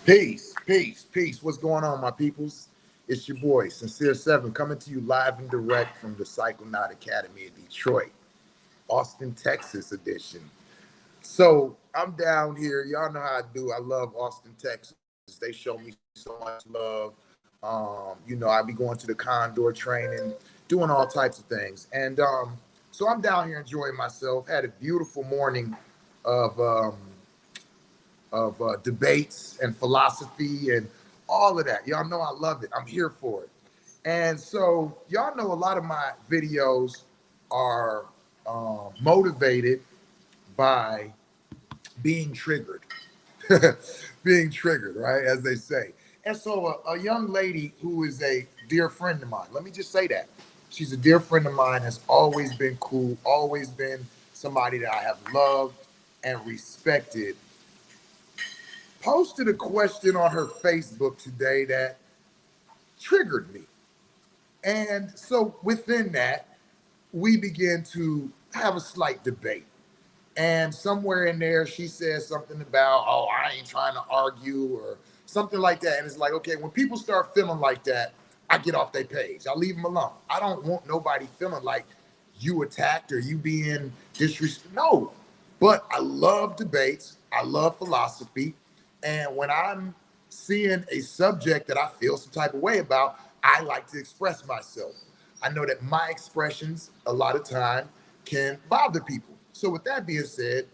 Peace, peace, peace. What's going on, my peoples? It's your boy, Sincere Seven, coming to you live and direct from the Psychonaut Academy in Detroit, Austin, Texas edition. So I'm down here. Y'all know how I do. I love Austin, Texas. They show me so much love. I be going to the Condor training, doing all types of things. And so I'm down here enjoying myself. Had a beautiful morning of debates and philosophy and all of that. Y'all know I love it. I'm here for it. And so y'all know a lot of my videos are motivated by being triggered, being triggered, right? As they say. And so a young lady who is a dear friend of mine, let me just say that. She's a dear friend of mine, has always been cool, always been somebody that I have loved and respected, posted a question on her Facebook today that triggered me. And so within that, we began to have a slight debate. And somewhere in there, she says something about, oh, I ain't trying to argue or something like that. And it's like, okay, when people start feeling like that, I get off their page. I leave them alone. I don't want nobody feeling like you attacked or you being disrespectful. No, but I love debates. I love philosophy. And when I'm seeing a subject that I feel some type of way about, I like to express myself. I know that my expressions a lot of time can bother people. So with that being said,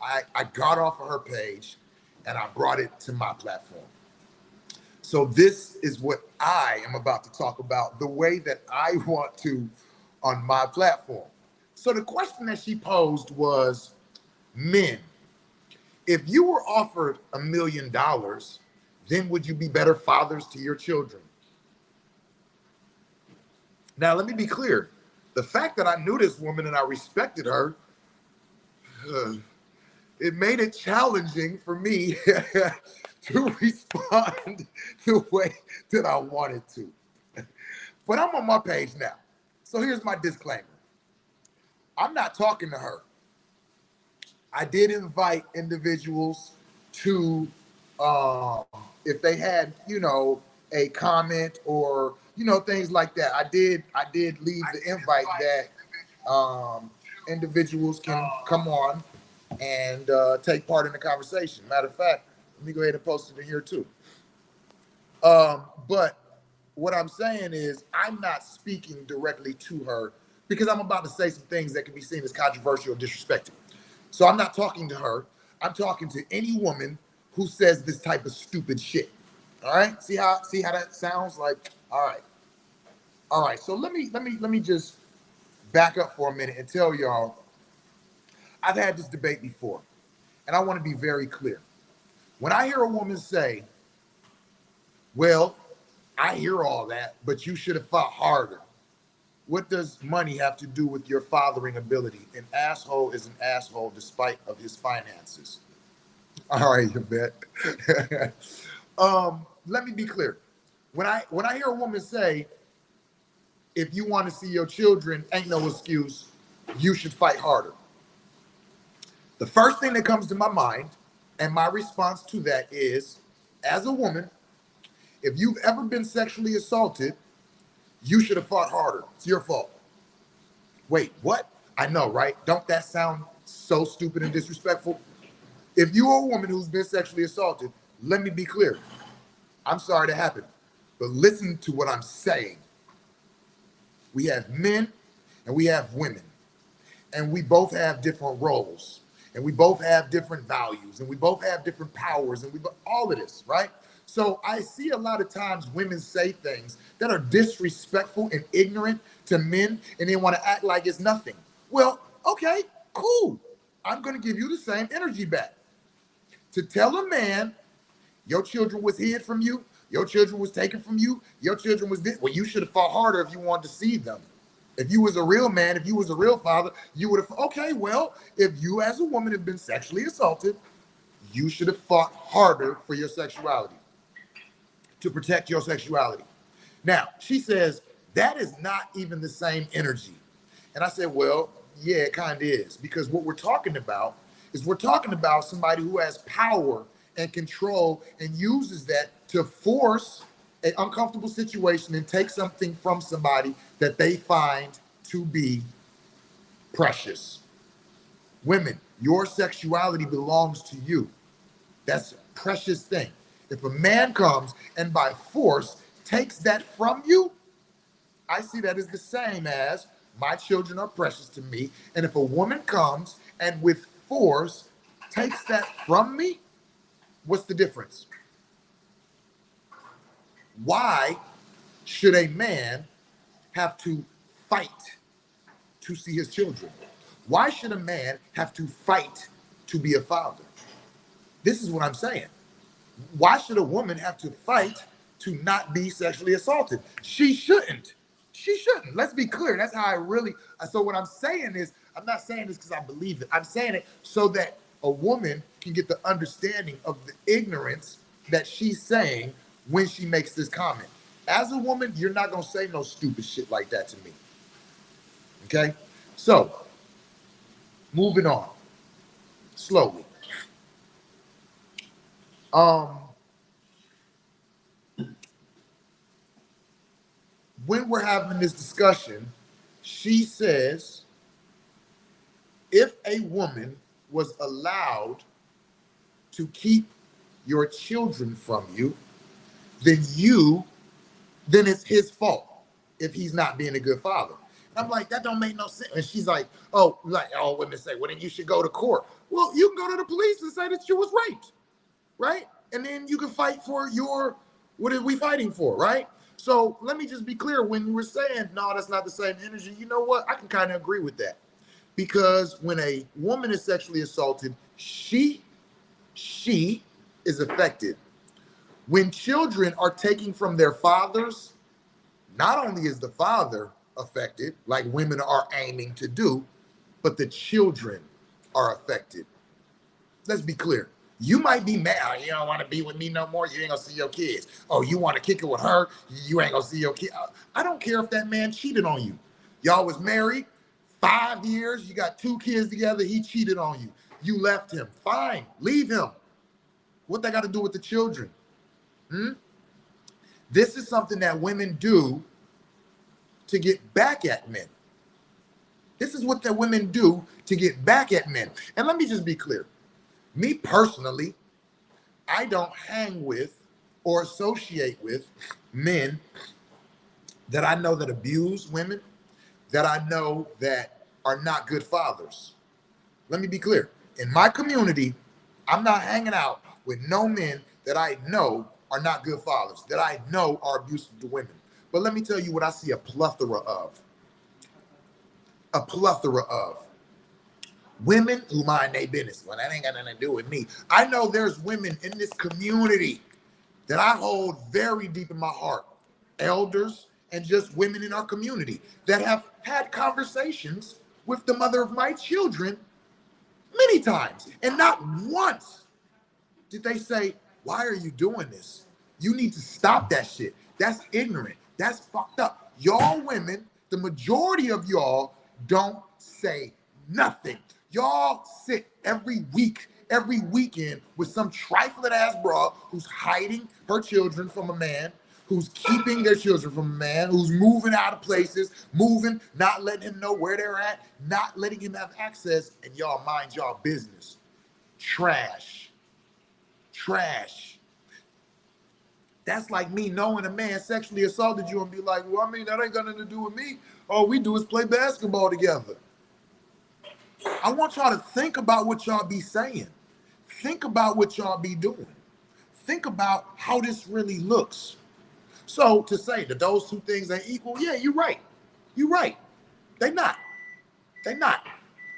I got off of her page and I brought it to my platform. So this is what I am about to talk about, the way that I want to on my platform. So the question that she posed was, men, if you were offered $1 million, then would you be better fathers to your children? Now, let me be clear. The fact that I knew this woman and I respected her, it made it challenging for me to respond the way that I wanted to. But I'm on my page now. So here's my disclaimer. I'm not talking to her. I did invite individuals to, if they had, a comment or, things like that. I did leave the invite that individuals can come on and take part in the conversation. Matter of fact, let me go ahead and post it in here too. But what I'm saying is I'm not speaking directly to her because I'm about to say some things that can be seen as controversial or disrespectful. So I'm not talking to her. I'm talking to any woman who says this type of stupid shit. All right? See how that sounds? Like, all right. So let me just back up for a minute and tell y'all I've had this debate before, and I want to be very clear. When I hear a woman say, well, I hear all that, but you should have fought harder. What does money have to do with your fathering ability? An asshole is an asshole despite of his finances. All right, you bet. Let me be clear. When I hear a woman say, if you want to see your children, ain't no excuse, you should fight harder. The first thing that comes to my mind and my response to that is, as a woman, if you've ever been sexually assaulted, you should have fought harder. It's your fault. Wait, what? I know, right? Don't that sound so stupid and disrespectful? If you're a woman who's been sexually assaulted, let me be clear. I'm sorry that happened, but listen to what I'm saying. We have men and we have women, and we both have different roles, and we both have different values, and we both have different powers, and all of this, right? So I see a lot of times women say things that are disrespectful and ignorant to men, and they want to act like it's nothing. Well, okay, cool. I'm going to give you the same energy back. To tell a man, your children was hid from you, your children was taken from you, your children was this. Well, you should have fought harder if you wanted to see them. If you was a real man, if you was a real father, you would have, okay, well, if you as a woman have been sexually assaulted, you should have fought harder for your sexuality, to protect your sexuality. Now, she says, that is not even the same energy. And I said, well, yeah, it kind of is. Because what we're talking about is we're talking about somebody who has power and control and uses that to force an uncomfortable situation and take something from somebody that they find to be precious. Women, your sexuality belongs to you. That's a precious thing. If a man comes and by force takes that from you, I see that as the same as my children are precious to me. And if a woman comes and with force takes that from me, what's the difference? Why should a man have to fight to see his children? Why should a man have to fight to be a father? This is what I'm saying. Why should a woman have to fight to not be sexually assaulted? She shouldn't. She shouldn't. Let's be clear. That's how I really. So what I'm saying is, I'm not saying this because I believe it. I'm saying it so that a woman can get the understanding of the ignorance that she's saying when she makes this comment. As a woman, you're not going to say no stupid shit like that to me. Okay? So, moving on. Slowly. When we're having this discussion, she says, if a woman was allowed to keep your children from you, then it's his fault if he's not being a good father. And I'm like, that don't make no sense. And she's like, women say, well, then you should go to court. Well, you can go to the police and say that you was raped, right? And then you can fight for what are we fighting for, right? So let me just be clear. When you were saying, no, that's not the same energy, you know what? I can kind of agree with that. Because when a woman is sexually assaulted, she is affected. When children are taken from their fathers, not only is the father affected, like women are aiming to do, but the children are affected. Let's be clear. You might be mad. Oh, you don't want to be with me no more. You ain't going to see your kids. Oh, you want to kick it with her. You ain't going to see your kids. I don't care if that man cheated on you. Y'all was married 5 years. You got 2 kids together. He cheated on you. You left him. Fine. Leave him. What that got to do with the children? This is something that women do to get back at men. This is what the women do to get back at men. And let me just be clear. Me personally, I don't hang with or associate with men that I know that abuse women, that I know that are not good fathers. Let me be clear. In my community, I'm not hanging out with no men that I know are not good fathers, that I know are abusive to women. But let me tell you what I see a plethora of. A plethora of. Women who mind their business. Well, that ain't got nothing to do with me. I know there's women in this community that I hold very deep in my heart. Elders and just women in our community that have had conversations with the mother of my children many times. And not once did they say, why are you doing this? You need to stop that shit. That's ignorant. That's fucked up. Y'all women, the majority of y'all don't say nothing. Y'all sit every week, every weekend with some trifling ass broad who's hiding her children from a man, who's keeping their children from a man, who's moving out of places, moving, not letting him know where they're at, not letting him have access, and y'all mind y'all business. Trash. Trash. That's like me knowing a man sexually assaulted you and be like, well, I mean, that ain't got nothing to do with me. All we do is play basketball together. I want y'all to think about what y'all be saying. Think about what y'all be doing. Think about how this really looks. So to say that those two things are equal, yeah, you're right. You're right. They not. They not.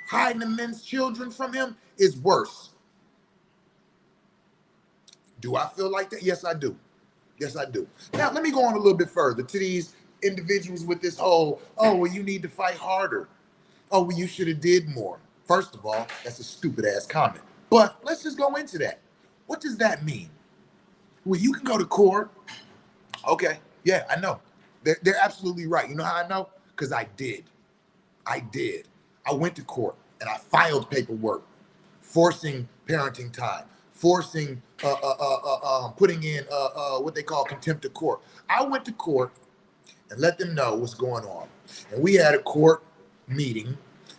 Hiding the men's children from him is worse. Do I feel like that? Yes, I do. Yes, I do. Now, let me go on a little bit further to these individuals with this whole, oh, well, you need to fight harder. Oh, well, you should have did more. First of all, that's a stupid ass comment. But let's just go into that. What does that mean? Well, you can go to court. Okay. Yeah, I know. They're absolutely right. You know how I know? Because I did. I did. I went to court and I filed paperwork forcing parenting time, forcing putting in what they call contempt of court. I went to court and let them know what's going on. And we had a court meeting,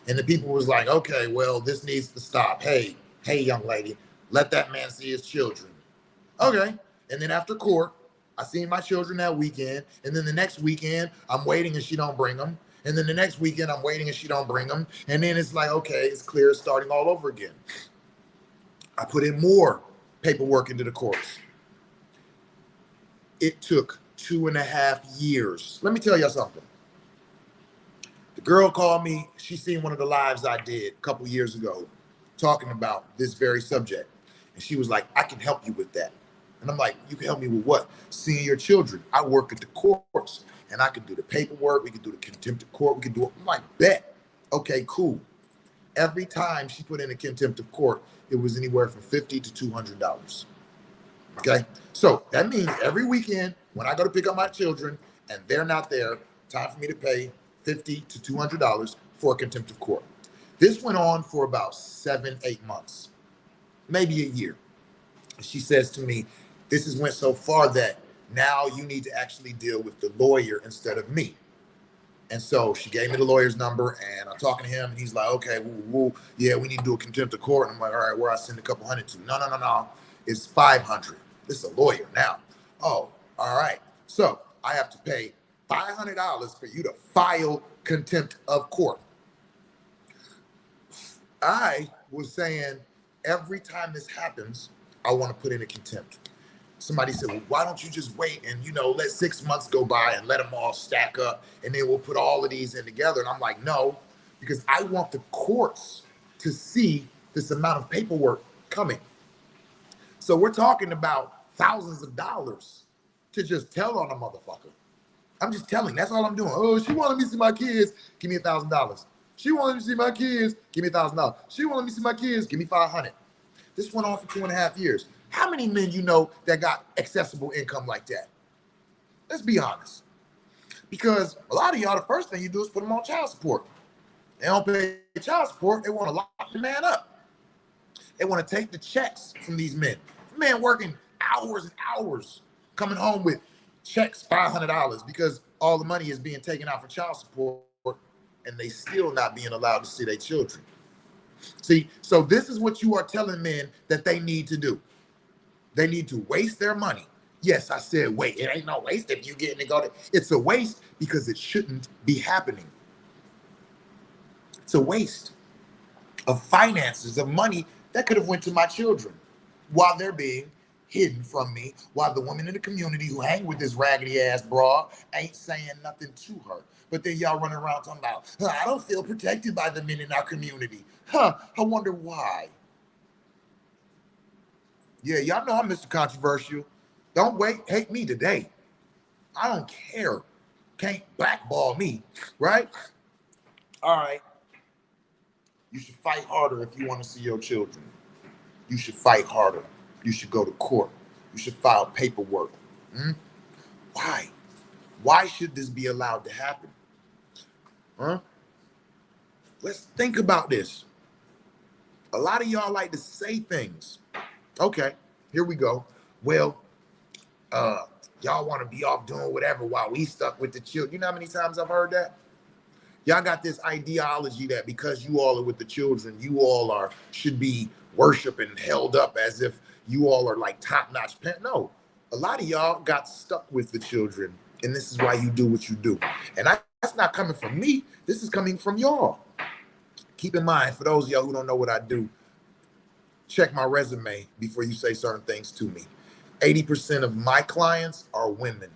and the people was like, okay, well, this needs to stop. Hey, young lady, let that man see his children. Okay. And then after court, I seen my children that weekend. And then the next weekend, I'm waiting and she don't bring them. And then the next weekend, I'm waiting and she don't bring them. And then it's like, okay, it's clear, starting all over again. I put in more paperwork into the courts. It took 2.5 years. Let me tell you something. The girl called me. She seen one of the lives I did a couple years ago talking about this very subject. And she was like, I can help you with that. And I'm like, you can help me with what? Seeing your children. I work at the courts and I can do the paperwork. We can do the contempt of court. We can do it. I'm like, bet. Okay, cool. Every time she put in a contempt of court, it was anywhere from $50 to $200. Okay. So that means every weekend when I go to pick up my children and they're not there, time for me to pay $50 to $200 for a contempt of court. This went on for about 7-8 months, maybe a year. She says to me, this has went so far that now you need to actually deal with the lawyer instead of me. And so she gave me the lawyer's number and I'm talking to him and he's like, okay, yeah, we need to do a contempt of court. And I'm like, all right, where I send a couple hundred to? No. It's 500. This is a lawyer now. Oh, all right. So I have to pay $500 for you to file contempt of court. I was saying every time this happens, I want to put in a contempt. Somebody said, well, why don't you just wait and, let 6 months go by and let them all stack up and then we'll put all of these in together. And I'm like, no, because I want the courts to see this amount of paperwork coming. So we're talking about thousands of dollars to just tell on a motherfucker. I'm just telling. That's all I'm doing. Oh, she wanted me to see my kids. Give me $1,000. She wanted me to see my kids. Give me $1,000. She wanted me to see my kids. Give me $500. This went on for 2.5 years. How many men you know that got accessible income like that? Let's be honest. Because a lot of y'all, the first thing you do is put them on child support. They don't pay child support. They want to lock the man up. They want to take the checks from these men. Man working hours and hours, coming home with checks, $500, because all the money is being taken out for child support and they still not being allowed to see their children. See, so this is what you are telling men that they need to do. They need to waste their money. Yes, I said wait. It ain't no waste if you getting to go to. It's a waste because it shouldn't be happening. It's a waste of finances, of money that could have went to my children while they're being hidden from me, while the women in the community who hang with this raggedy ass broad ain't saying nothing to her. But then y'all running around talking about, I don't feel protected by the men in our community. I wonder why. Yeah, y'all know I'm Mr. Controversial. Don't hate me today. I don't care. Can't blackball me, right? All right. You should fight harder if you want to see your children. You should fight harder. You should go to court. You should file paperwork. Why? Why should this be allowed to happen? Let's think about this. A lot of y'all like to say things. Okay, here we go. Well, y'all want to be off doing whatever while we stuck with the children. You know how many times I've heard that? Y'all got this ideology that because you all are with the children, you all should be worshiped and held up as if you all are like top-notch parents. No, a lot of y'all got stuck with the children, and this is why you do what you do. And that's not coming from me. This is coming from y'all. Keep in mind, for those of y'all who don't know what I do, check my resume before you say certain things to me. 80% of my clients are women.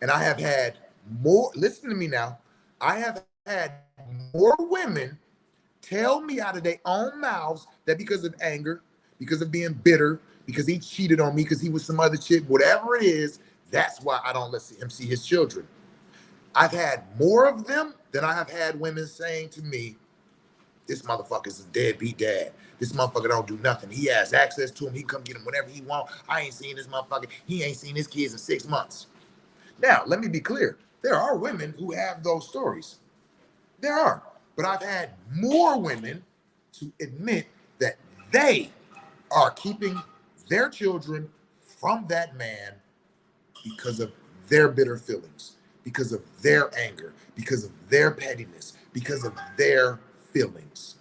And I have had more, listen to me now, I have had more women tell me out of their own mouths that because of anger, because of being bitter, because he cheated on me, because he was some other chick, whatever it is, that's why I don't let him see his children. I've had more of them than I have had women saying to me, this motherfucker's a deadbeat dad. This motherfucker don't do nothing. He has access to him. He can come get him whenever he want. I ain't seen this motherfucker. He ain't seen his kids in 6 months. Now, let me be clear. There are women who have those stories. There are. But I've had more women to admit that they are keeping their children from that man because of their bitter feelings, because of their anger, because of their pettiness, because of their feelings.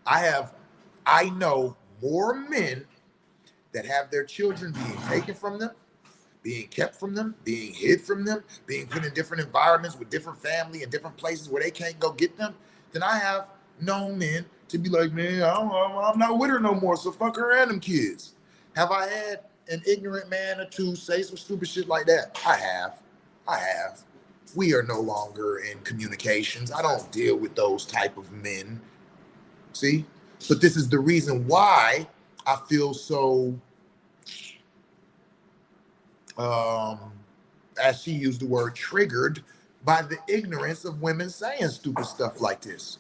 I know more men that have their children being taken from them, being kept from them, being hid from them, being put in different environments with different family and different places where they can't go get them, than I have known men to be like, man, I'm not with her no more, so fuck her and them kids. Have I had an ignorant man or two say some stupid shit like that? I have. We are no longer in communications. I don't deal with those type of men. See? But this is the reason why I feel so, as she used the word, triggered by the ignorance of women saying stupid stuff like this.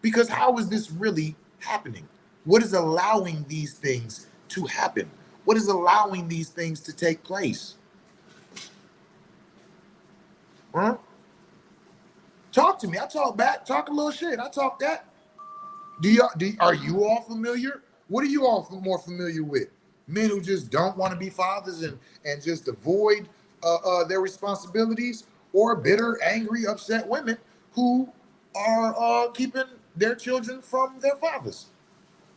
Because how is this really happening? What is allowing these things to happen? What is allowing these things to take place? Huh? Talk to me. I talk back. Talk a little shit. I talk that. Are you all familiar? What are you all more familiar with? Men who just don't want to be fathers and just avoid their responsibilities, or bitter, angry, upset women who are keeping their children from their fathers?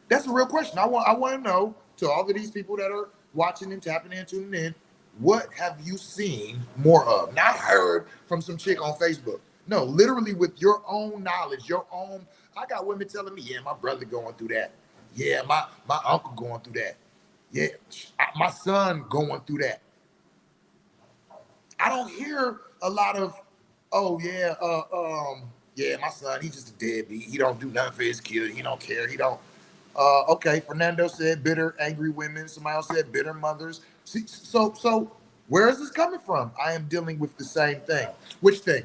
That's a real question. I want to know, to all of these people that are watching and tapping in, tuning in, what have you seen more of? Not heard from some chick on Facebook. No, literally with your own knowledge, your own. I got women telling me, yeah, my brother going through that. Yeah, my uncle going through that. Yeah, my son going through that. I don't hear a lot of, oh yeah, yeah, my son, he's just a deadbeat. He don't do nothing for his kid. He don't care. He don't. Okay, Fernando said bitter, angry women. Somebody else said bitter mothers. See, so where is this coming from? I am dealing with the same thing. Which thing?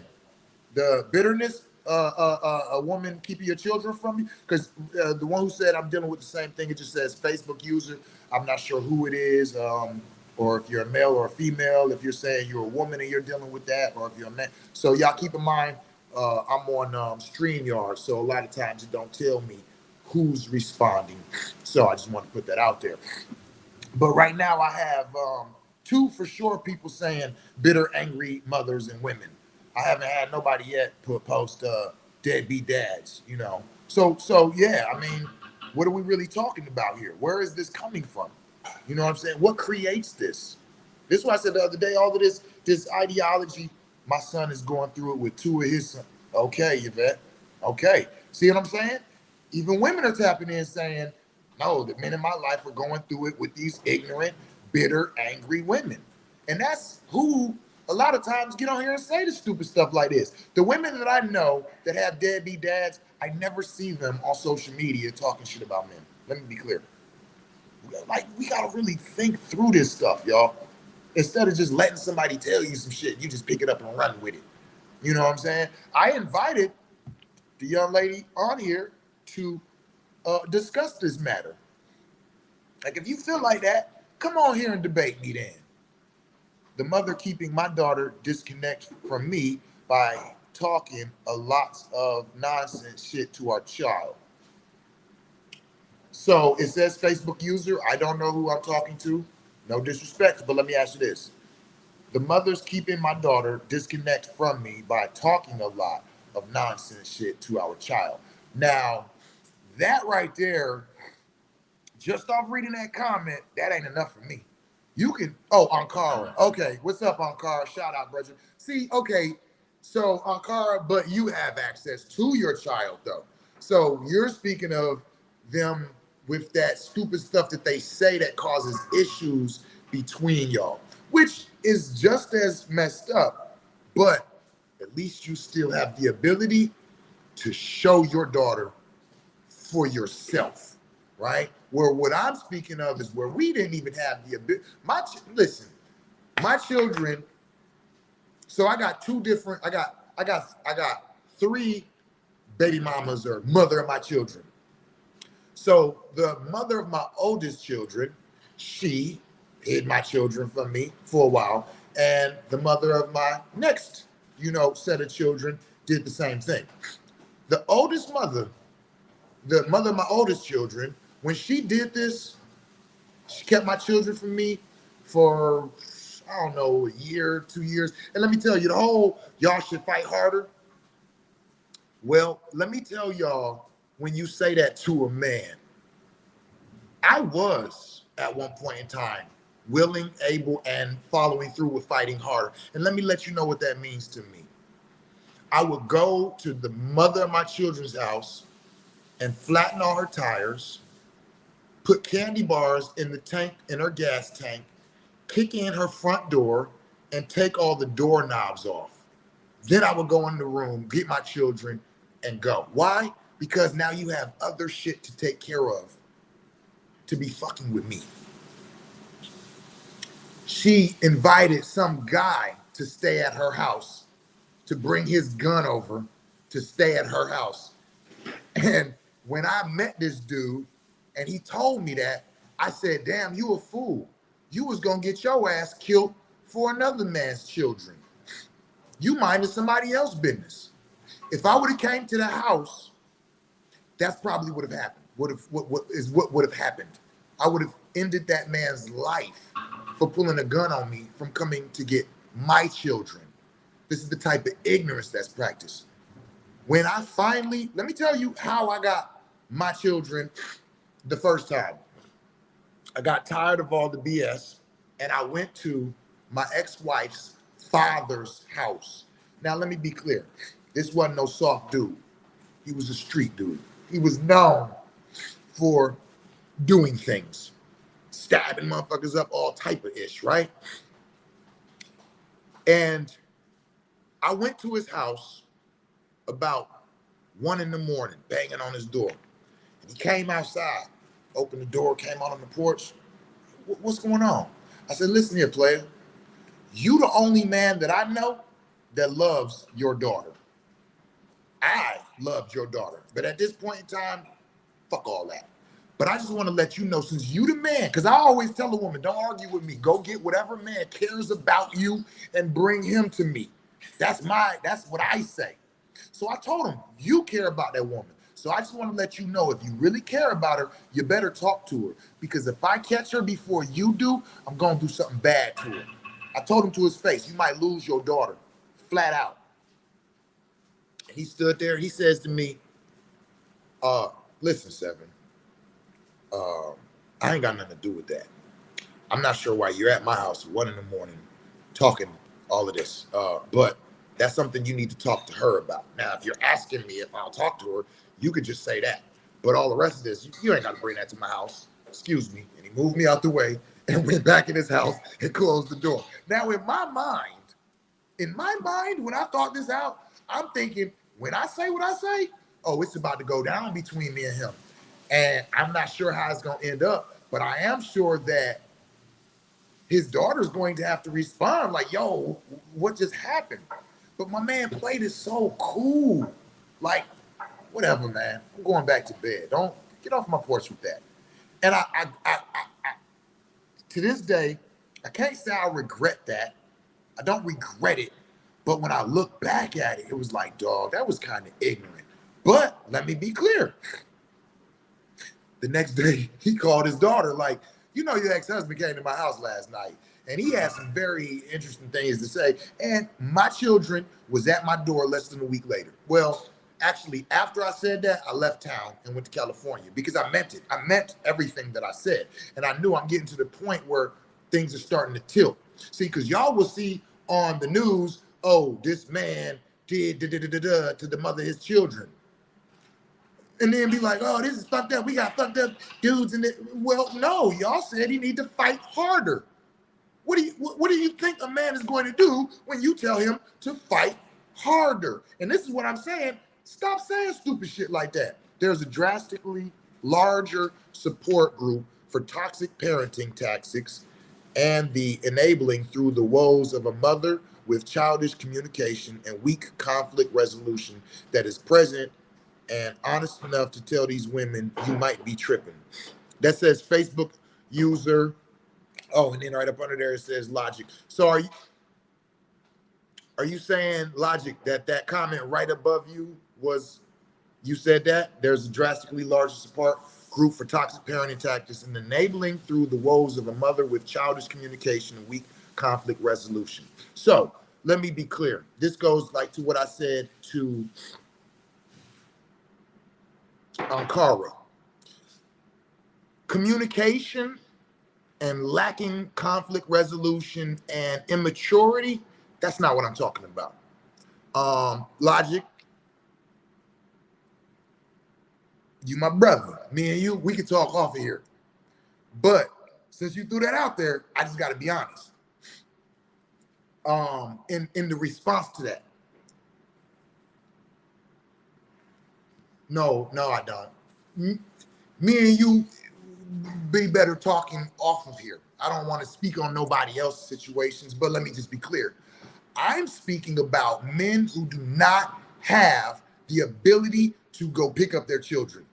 The bitterness, a woman keeping your children from you? Because the one who said I'm dealing with the same thing, it just says Facebook user. I'm not sure who it is, or if you're a male or a female, if you're saying you're a woman and you're dealing with that, or if you're a man. So y'all keep in mind, I'm on StreamYard, so a lot of times it don't tell me who's responding. So I just want to put that out there. But right now I have two for sure people saying bitter, angry mothers and women. I haven't had nobody yet post deadbeat dads, you know. So yeah, I mean, what are we really talking about here? Where is this coming from? You know what I'm saying? What creates this? This is why I said the other day, all of this ideology, my son is going through it with two of his sons. Okay, Yvette. Okay. See what I'm saying? Even women are tapping in saying, no, the men in my life are going through it with these ignorant, bitter, angry women. And that's who a lot of times get on here and say the stupid stuff like this. The women that I know that have deadbeat dads, I never see them on social media talking shit about men. Let me be clear. Like, we got to really think through this stuff, y'all. Instead of just letting somebody tell you some shit, you just pick it up and run with it. You know what I'm saying? I invited the young lady on here to discuss this matter. Like, if you feel like that, come on here and debate me then. The mother keeping my daughter disconnect from me by talking a lot of nonsense shit to our child. So it says Facebook user. I don't know who I'm talking to. No disrespect, but let me ask you this. The mother's keeping my daughter disconnect from me by talking a lot of nonsense shit to our child. Now, that right there, just off reading that comment, that ain't enough for me. You can, Ankara. Okay, what's up, Ankara? Shout out, brother. See, okay, so Ankara, but you have access to your child, though. So you're speaking of them with that stupid stuff that they say that causes issues between y'all, which is just as messed up, but at least you still have the ability to show your daughter for yourself, right? Where what I'm speaking of is where we didn't even have the ability. Listen, my children. So I got two different. I got three baby mamas or mother of my children. So the mother of my oldest children, she hid my children from me for a while, and the mother of my next, set of children did the same thing. The oldest mother, the mother of my oldest children, When she did this, she kept my children from me for, I don't know, a year, 2 years. And let me tell you, the whole y'all should fight harder. Well, let me tell y'all, when you say that to a man, I was at one point in time willing, able, and following through with fighting harder. And let me let you know what that means to me. I would go to the mother of my children's house and flatten all her tires, put candy bars in the tank, in her gas tank, kick in her front door, and take all the doorknobs off. Then I would go in the room, get my children, and go. Why? Because now you have other shit to take care of to be fucking with me. She invited some guy to stay at her house, to bring his gun over to stay at her house. And when I met this dude and he told me that, I said, damn, you a fool. You was gonna get your ass killed for another man's children. You minded somebody else's business. If I would have came to the house, that's probably would have happened. What would have happened? I would have ended that man's life for pulling a gun on me from coming to get my children. This is the type of ignorance that's practiced. When I finally, let me tell you how I got my children the first time. I got tired of all the BS and I went to my ex-wife's father's house. Now, let me be clear. This wasn't no soft dude. He was a street dude. He was known for doing things, stabbing motherfuckers up, all type of ish, right? And I went to his house about 1 a.m, banging on his door. And he came outside, opened the door, came out on the porch. What's going on? I said, listen here, player. You the only man that I know that loves your daughter. I loved your daughter. But at this point in time, fuck all that. But I just want to let you know, since you the man, because I always tell a woman, don't argue with me. Go get whatever man cares about you and bring him to me. That's what I say. So I told him, you care about that woman. So I just want to let you know, if you really care about her, you better talk to her. Because if I catch her before you do, I'm going to do something bad to her. I told him to his face, you might lose your daughter, flat out. He stood there. He says to me, listen, Seven, I ain't got nothing to do with that. I'm not sure why you're at my house at 1 a.m. talking all of this, but that's something you need to talk to her about. Now, if you're asking me if I'll talk to her, you could just say that. But all the rest of this, you ain't got to bring that to my house. Excuse me. And he moved me out the way and went back in his house and closed the door. Now, in my mind, when I thought this out, I'm thinking, when I say what I say, oh, it's about to go down between me and him. And I'm not sure how it's going to end up, but I am sure that his daughter's going to have to respond like, yo, what just happened? But my man played it so cool. Like, whatever, man. I'm going back to bed. Don't get off my porch with that. And I to this day, I can't say I regret that. I don't regret it. But when I look back at it, it was like, dog, that was kind of ignorant. But let me be clear. The next day, he called his daughter like, you know, your ex-husband came to my house last night, and he had some very interesting things to say. And my children was at my door less than a week later. Well, actually, after I said that, I left town and went to California because I meant it. I meant everything that I said. And I knew I'm getting to the point where things are starting to tilt. See, because y'all will see on the news, oh, this man did to the mother of his children. And then be like, oh, this is fucked up. We got fucked up dudes in it. Well, no, y'all said he need to fight harder. What do you think a man is going to do when you tell him to fight harder? And this is what I'm saying. Stop saying stupid shit like that. There's a drastically larger support group for toxic parenting tactics and the enabling through the woes of a mother with childish communication and weak conflict resolution that is present and honest enough to tell these women you might be tripping. That says Facebook user. Oh, and then right up under there it says Logic. So are you saying, Logic, that comment right above you was, you said that there's a drastically larger support group for toxic parenting tactics and enabling through the woes of a mother with childish communication and weak conflict resolution. So let me be clear. This goes like to what I said to Ankara. Communication and lacking conflict resolution and immaturity, that's not what I'm talking about. Logic, you my brother. Me and you, we can talk off of here. But since you threw that out there, I just got to be honest. In the response to that, no, I don't. Me and you be better talking off of here. I don't want to speak on nobody else's situations, but let me just be clear. I'm speaking about men who do not have the ability to go pick up their children.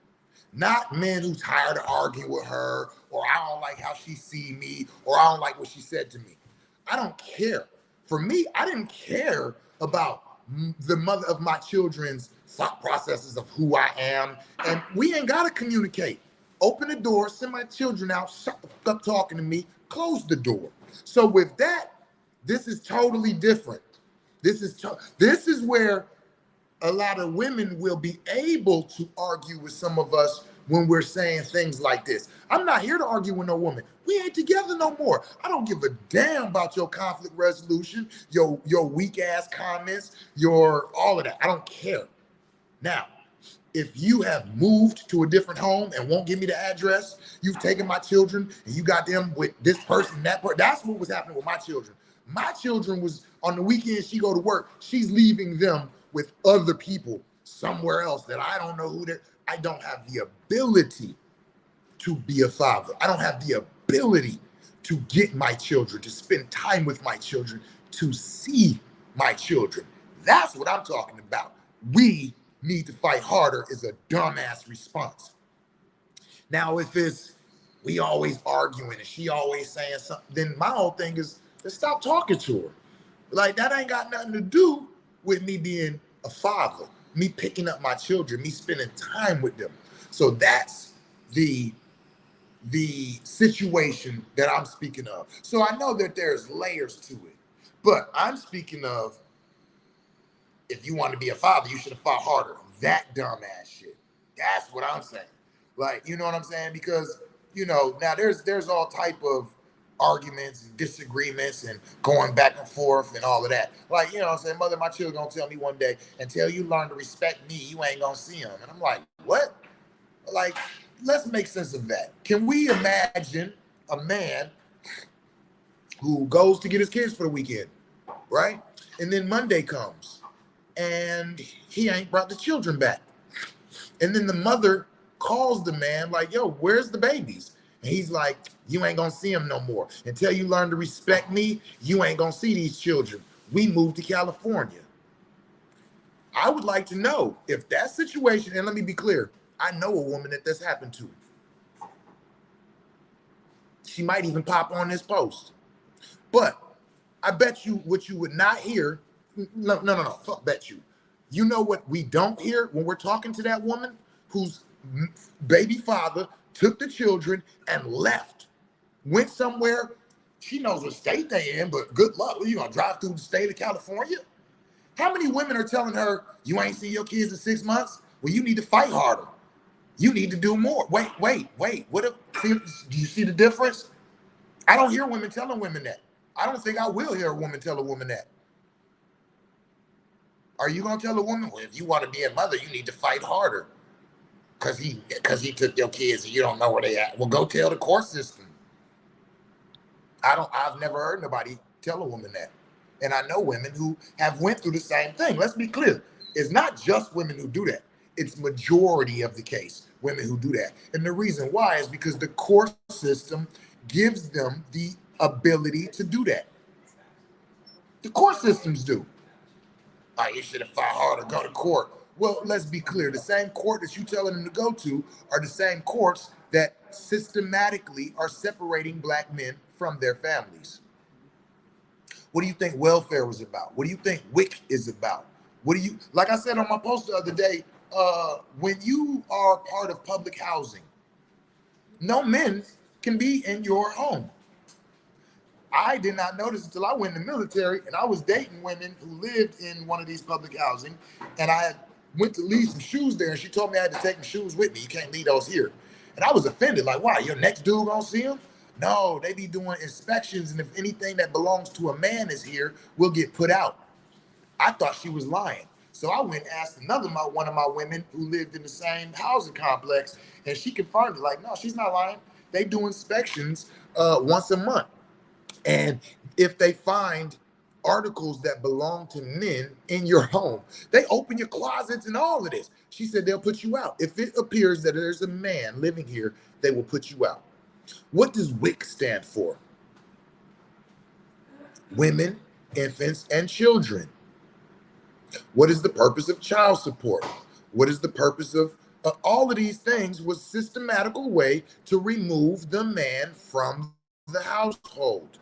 Not men who's tired of arguing with her, or I don't like how she see me, or I don't like what she said to me. I don't care. For me, I didn't care about the mother of my children's thought processes of who I am. And we ain't got to communicate. Open the door, send my children out, shut the fuck up talking to me, close the door. So with that, this is totally different. This is where a lot of women will be able to argue with some of us when we're saying things like this. I'm not here to argue with no woman. We ain't together no more. I don't give a damn about your conflict resolution, your weak ass comments, your all of that. I don't care. Now, if you have moved to a different home and won't give me the address, you've taken my children and you got them with this person, that person. That's what was happening with my children. My children was on the weekend, she go to work. She's leaving them with other people somewhere else that I don't know who they're. I don't have the ability to be a father. I don't have the ability to get my children, to spend time with my children, to see my children. That's what I'm talking about. We need to fight harder is a dumbass response. Now, if it's we always arguing and she always saying something, then my whole thing is let's stop talking to her. Like that ain't got nothing to do with me being a father, me picking up my children, me spending time with them. So that's the situation that I'm speaking of. So I know that there's layers to it, but I'm speaking of if you want to be a father, you should have fought harder. That dumbass shit. That's what I'm saying. Like, you know what I'm saying? Because, you know, now there's all type of arguments and disagreements and going back and forth and all of that. Like, you know what I'm saying? Mother, my children gonna tell me one day, until you learn to respect me, you ain't gonna see them. And I'm like, what? Like, let's make sense of that. Can we imagine a man who goes to get his kids for the weekend, right? And then Monday comes and he ain't brought the children back. And then the mother calls the man like, yo, where's the babies? And he's like, you ain't gonna see them no more. Until you learn to respect me, you ain't gonna see these children. We moved to California. I would like to know if that situation, and let me be clear, I know a woman that this happened to. She might even pop on this post. But I bet you what you would not hear, no, fuck bet you. You know what we don't hear when we're talking to that woman whose baby father took the children and left, went somewhere. She knows what state they in, but good luck. You gonna drive through the state of California? How many women are telling her, you ain't seen your kids in 6 months? Well, you need to fight harder. You need to do more. Wait. Do you see the difference? I don't hear women telling women that. I don't think I will hear a woman tell a woman that. Are you gonna tell a woman, well, if you want to be a mother, you need to fight harder because he took your kids and you don't know where they at? Well, go tell the court system. I've never heard nobody tell a woman that. And I know women who have went through the same thing. Let's be clear. It's not just women who do that. It's majority of the case, women who do that. And the reason why is because the court system gives them the ability to do that. The court systems do. Oh, you should have fought harder, go to court. Well, let's be clear. The same court that you're telling them to go to are the same courts that systematically are separating black men from their families. What do you think welfare was about? What do you think WIC is about? Like I said on my post the other day, when you are part of public housing, No men can be in your home. I did not notice until I went in the military and I was dating women who lived in one of these public housing, and I went to leave some shoes there, and she told me I had to take my shoes with me. You can't leave those here. And I was offended, like, why? Your next dude gonna see them? No, they be doing inspections, and if anything that belongs to a man is here, will get put out. I thought she was lying. So I went and asked one of my women who lived in the same housing complex, and she confirmed it. Like, no, she's not lying. They do inspections once a month. And if they find articles that belong to men in your home, they open your closets and all of this. She said they'll put you out. If it appears that there's a man living here, they will put you out. What does WIC stand for? Women, infants, and children. What is the purpose of child support? What is the purpose of all of these things? Was systematical way to remove the man from the household.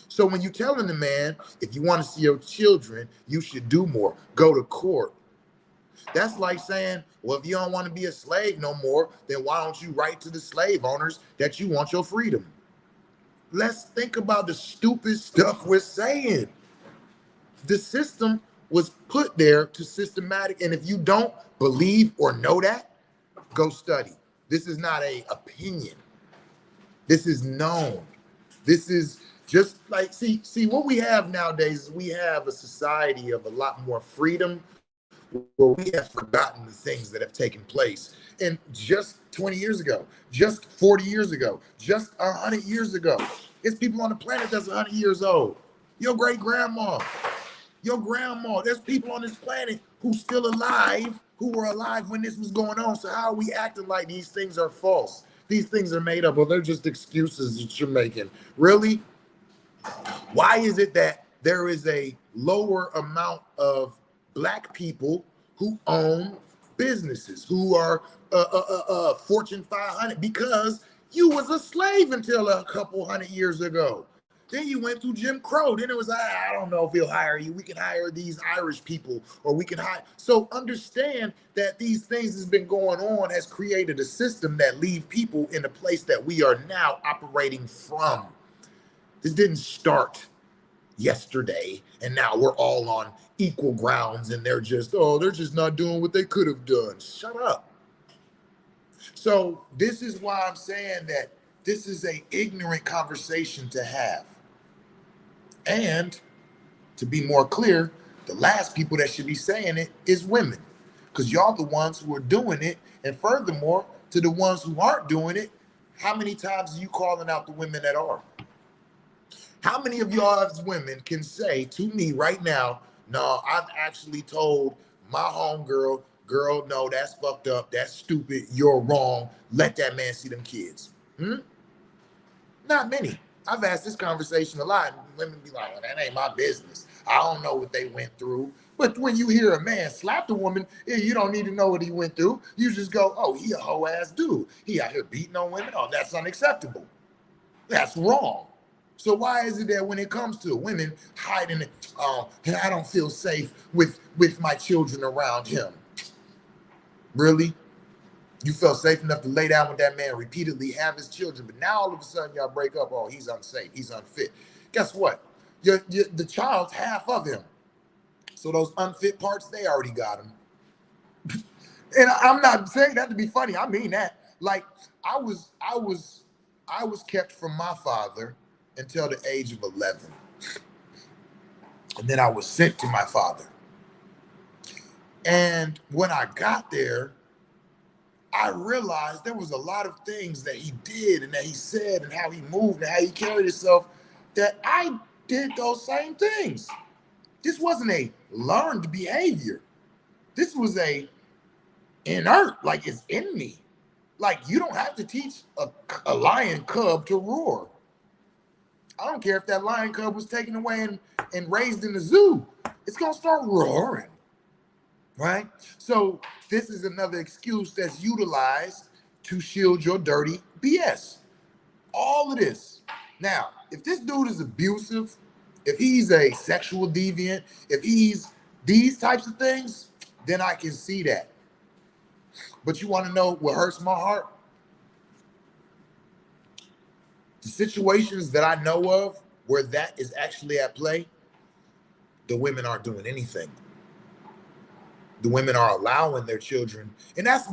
So when you're telling the man, if you want to see your children, you should do more, go to court. That's like saying, well, if you don't want to be a slave no more, then why don't you write to the slave owners that you want your freedom? Let's think about the stupid stuff we're saying. The system was put there to systematic, and if you don't believe or know that, go study. This is not an opinion. This is known. This is just like, see what we have nowadays is we have a society of a lot more freedom where we have forgotten the things that have taken place. And just 20 years ago, just 40 years ago, just 100 years ago, there's people on the planet that's 100 years old. Your great-grandma, your grandma, there's people on this planet who's still alive, who were alive when this was going on. So how are we acting like these things are false? These things are made up, or they're just excuses that you're making. Really? Why is it that there is a lower amount of Black people who own businesses, who are Fortune 500? Because you was a slave until a couple hundred years ago. Then you went through Jim Crow. Then it was, I don't know if he'll hire you. We can hire these Irish people, or we can hire. So understand that these things has been going on, has created a system that leave people in the place that we are now operating from. This didn't start yesterday, and now we're all on equal grounds, and they're just not doing what they could have done. Shut up. So this is why I'm saying that this is an ignorant conversation to have. And to be more clear, the last people that should be saying it is women, because y'all the ones who are doing it. And furthermore, to the ones who aren't doing it, how many times are you calling out the women that are? How many of y'all as women can say to me right now, no, I've actually told my homegirl, girl, no, that's fucked up, that's stupid, you're wrong, let that man see them kids? Not many. I've asked this conversation a lot, and women be like, well, that ain't my business. I don't know what they went through. But when you hear a man slap the woman, you don't need to know what he went through. You just go, oh, he a hoe ass dude. He out here beating on women. Oh, that's unacceptable. That's wrong. So why is it that when it comes to women hiding it, I don't feel safe with my children around him? Really? You felt safe enough to lay down with that man repeatedly, have his children, but now all of a sudden y'all break up. Oh, he's unsafe. He's unfit. Guess what? The child's half of him. So those unfit parts, they already got him. And I'm not saying that to be funny. I mean that. Like I was kept from my father until the age of 11. And then I was sent to my father. And when I got there, I realized there was a lot of things that he did and that he said and how he moved and how he carried himself that I did those same things. This wasn't a learned behavior. This was a inert, like it's in me. Like you don't have to teach a lion cub to roar. I don't care if that lion cub was taken away and raised in the zoo. It's going to start roaring. Right? So this is another excuse that's utilized to shield your dirty BS. All of this. Now, if this dude is abusive, if he's a sexual deviant, if he's these types of things, then I can see that. But you want to know what hurts my heart? The situations that I know of where that is actually at play, the women aren't doing anything. The women are allowing their children, and that's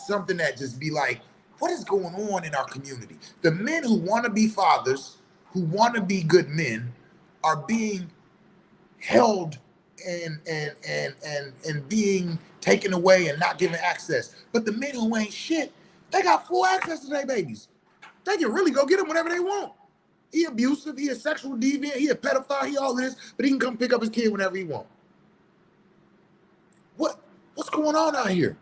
something that just be like, what is going on in our community? The men who want to be fathers, who want to be good men, are being held and being taken away and not given access. But the men who ain't shit, they got full access to their babies. They can really go get them whenever they want. He abusive, he a sexual deviant, he a pedophile, he all this, but he can come pick up his kid whenever he want. What's going on out here?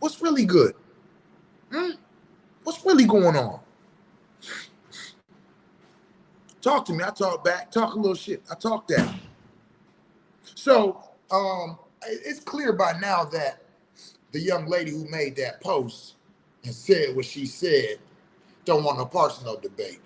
What's really good? What's really going on? Talk to me. I talk back. Talk a little shit. I talk that. So it's clear by now that the young lady who made that post and said what she said don't want no personal debate.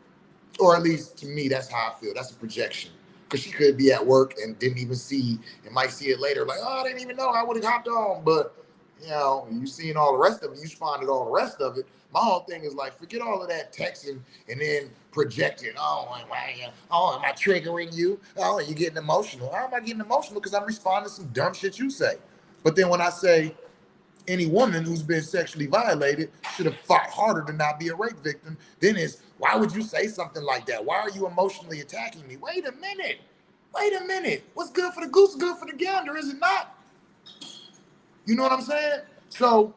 Or at least to me, that's how I feel. That's a projection. Because she could be at work and didn't even see, and might see it later, like, oh, I didn't even know, I would have hopped on. But, you know, you seeing all the rest of it, you responded all the rest of it. My whole thing is like, forget all of that texting and then projecting. Oh, am I triggering you? Oh, you getting emotional. How am I getting emotional? Because I'm responding to some dumb shit you say. But then when I say any woman who's been sexually violated should have fought harder to not be a rape victim, then it's, why would you say something like that? Why are you emotionally attacking me? Wait a minute. What's good for the goose is good for the gander, is it not? You know what I'm saying? So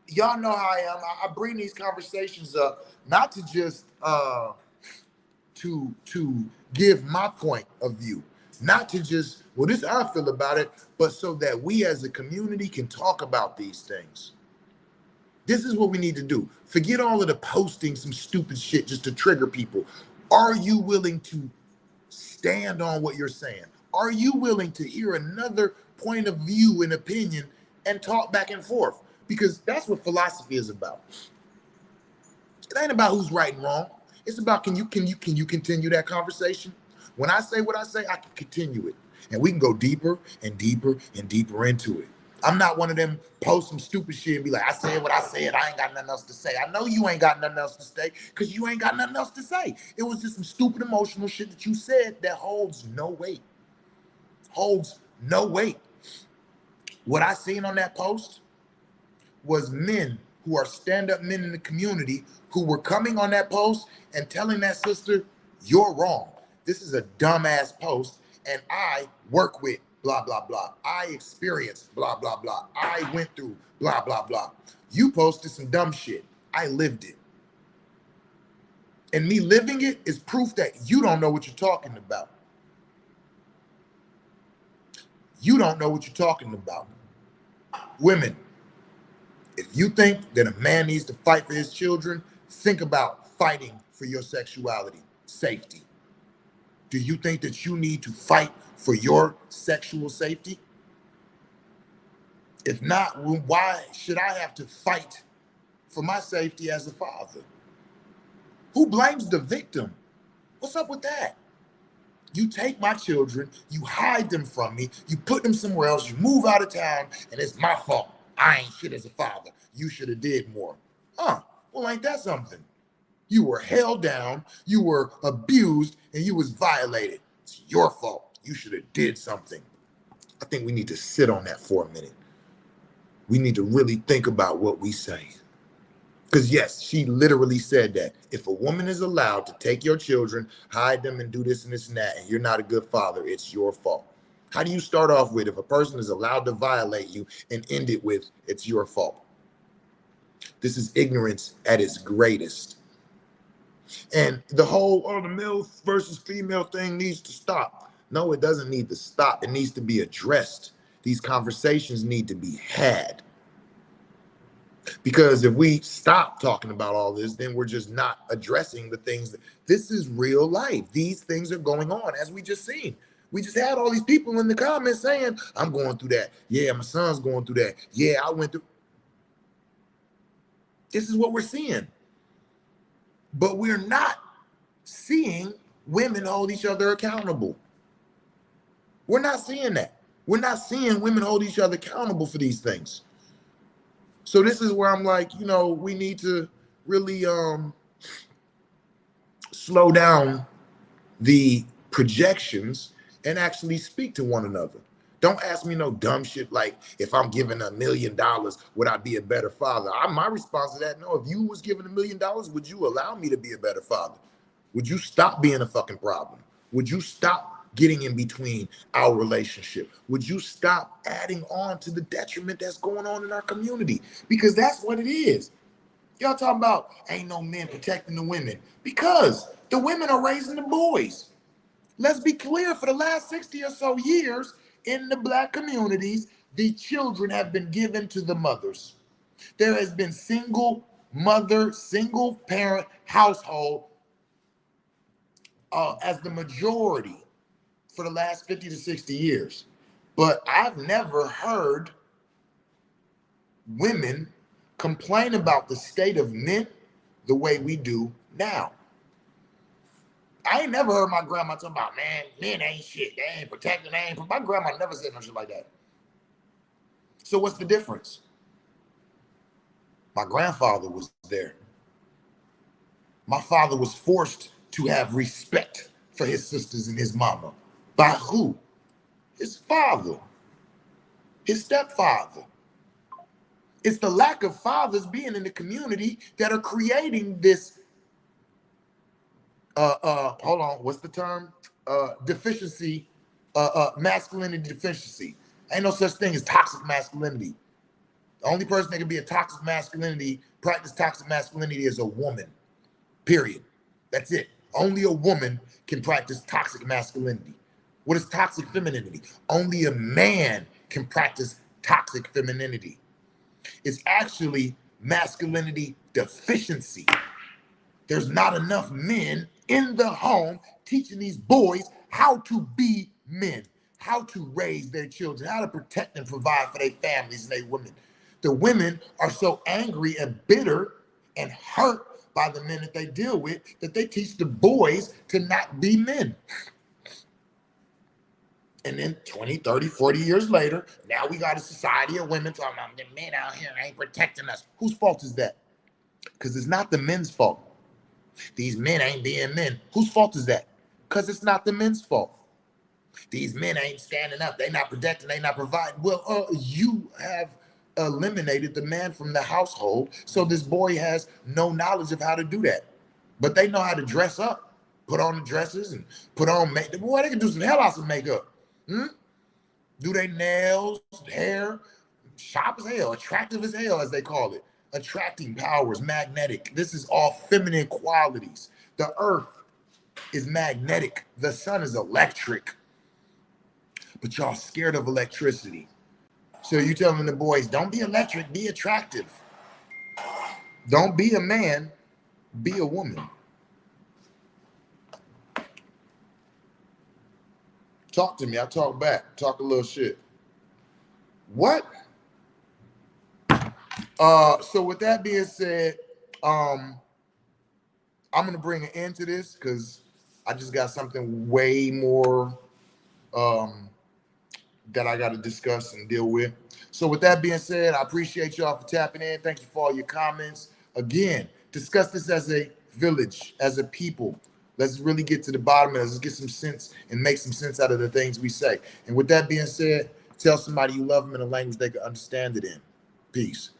y'all know how I am. I bring these conversations up not to just to give my point of view, not to just, well, this is how I feel about it, but so that we as a community can talk about these things. This is what we need to do. Forget all of the posting some stupid shit just to trigger people. Are you willing to stand on what you're saying? Are you willing to hear another point of view and opinion and talk back and forth? Because that's what philosophy is about. It ain't about who's right and wrong. It's about can you continue that conversation? When I say what I say, I can continue it. And we can go deeper and deeper and deeper into it. I'm not one of them post some stupid shit and be like, I said what I said, I ain't got nothing else to say. I know you ain't got nothing else to say because you ain't got nothing else to say. It was just some stupid emotional shit that you said that holds no weight. Holds no weight. What I seen on that post was men who are stand-up men in the community who were coming on that post and telling that sister, you're wrong. This is a dumbass post and I work with blah, blah, blah. I experienced blah, blah, blah. I went through blah, blah, blah. You posted some dumb shit. I lived it. And me living it is proof that you don't know what you're talking about. You don't know what you're talking about. Women, if you think that a man needs to fight for his children, think about fighting for your sexuality, safety. Do you think that you need to fight for your sexual safety? If not, why should I have to fight for my safety as a father? Who blames the victim? What's up with that? You take my children, you hide them from me, you put them somewhere else, you move out of town, and it's my fault. I ain't shit as a father. You should have did more. Well, ain't that something? You were held down, you were abused, and you was violated. It's your fault. You should have did something. I think we need to sit on that for a minute. We need to really think about what we say. Because yes, she literally said that. If a woman is allowed to take your children, hide them and do this and this and that, and you're not a good father, it's your fault. How do you start off with, if a person is allowed to violate you, and end it with, it's your fault? This is ignorance at its greatest. And the whole, the male versus female thing needs to stop. No, it doesn't need to stop. It needs to be addressed. These conversations need to be had. Because if we stop talking about all this, then we're just not addressing the things this is real life. These things are going on, as we just seen. We just had all these people in the comments saying, I'm going through that. Yeah, my son's going through that. Yeah, I went through. This is what we're seeing. But we're not seeing women hold each other accountable. We're not seeing that. We're not seeing women hold each other accountable for these things. So this is where I'm like, we need to really slow down the projections and actually speak to one another. Don't ask me no dumb shit like, if I'm given $1 million, would I be a better father? My response to that, no. If you was given $1 million, would you allow me to be a better father? Would you stop being a fucking problem? Would you stop getting in between our relationship? Would you stop adding on to the detriment that's going on in our community? Because that's what it is. Y'all talking about ain't no men protecting the women, because the women are raising the boys. Let's be clear, for the last 60 or so years in the black communities, the children have been given to the mothers. There has been single mother, single parent household as the majority for the last 50 to 60 years. But I've never heard women complain about the state of men the way we do now. I ain't never heard my grandma talk about, man, men ain't shit. They ain't protecting, they ain't. My grandma never said no shit like that. So what's the difference? My grandfather was there. My father was forced to have respect for his sisters and his mama. By who? His father, his stepfather. It's the lack of fathers being in the community that are creating this, hold on, what's the term? Deficiency, masculinity deficiency. Ain't no such thing as toxic masculinity. The only person that can be a toxic masculinity, practice toxic masculinity, is a woman, period. That's it. Only a woman can practice toxic masculinity. What is toxic femininity? Only a man can practice toxic femininity. It's actually masculinity deficiency. There's not enough men in the home teaching these boys how to be men, how to raise their children, how to protect and provide for their families and their women. The women are so angry and bitter and hurt by the men that they deal with that they teach the boys to not be men. And then 20, 30, 40 years later, now we got a society of women talking about the men out here ain't protecting us. Whose fault is that? Because it's not the men's fault. These men ain't being men. Whose fault is that? Because it's not the men's fault. These men ain't standing up. They not protecting. They not providing. Well, you have eliminated the man from the household, so this boy has no knowledge of how to do that. But they know how to dress up, put on the dresses, and put on makeup. Boy, they can do some hell out of makeup. Do they nails, hair, sharp as hell, attractive as hell, as they call it. Attracting powers, magnetic. This is all feminine qualities. The earth is magnetic. The sun is electric. But y'all scared of electricity. So you telling the boys, don't be electric, be attractive. Don't be a man, be a woman. Talk to me, I talk back, talk a little shit. What? So with that being said, I'm gonna bring an end to this because I just got something way more that I got to discuss and deal with. So with that being said, I appreciate y'all for tapping in. Thank you for all your comments. Again, discuss this as a village, as a people. Let's really get to the bottom of it. Let's get some sense and make some sense out of the things we say. And with that being said, tell somebody you love them in a language they can understand it in. Peace.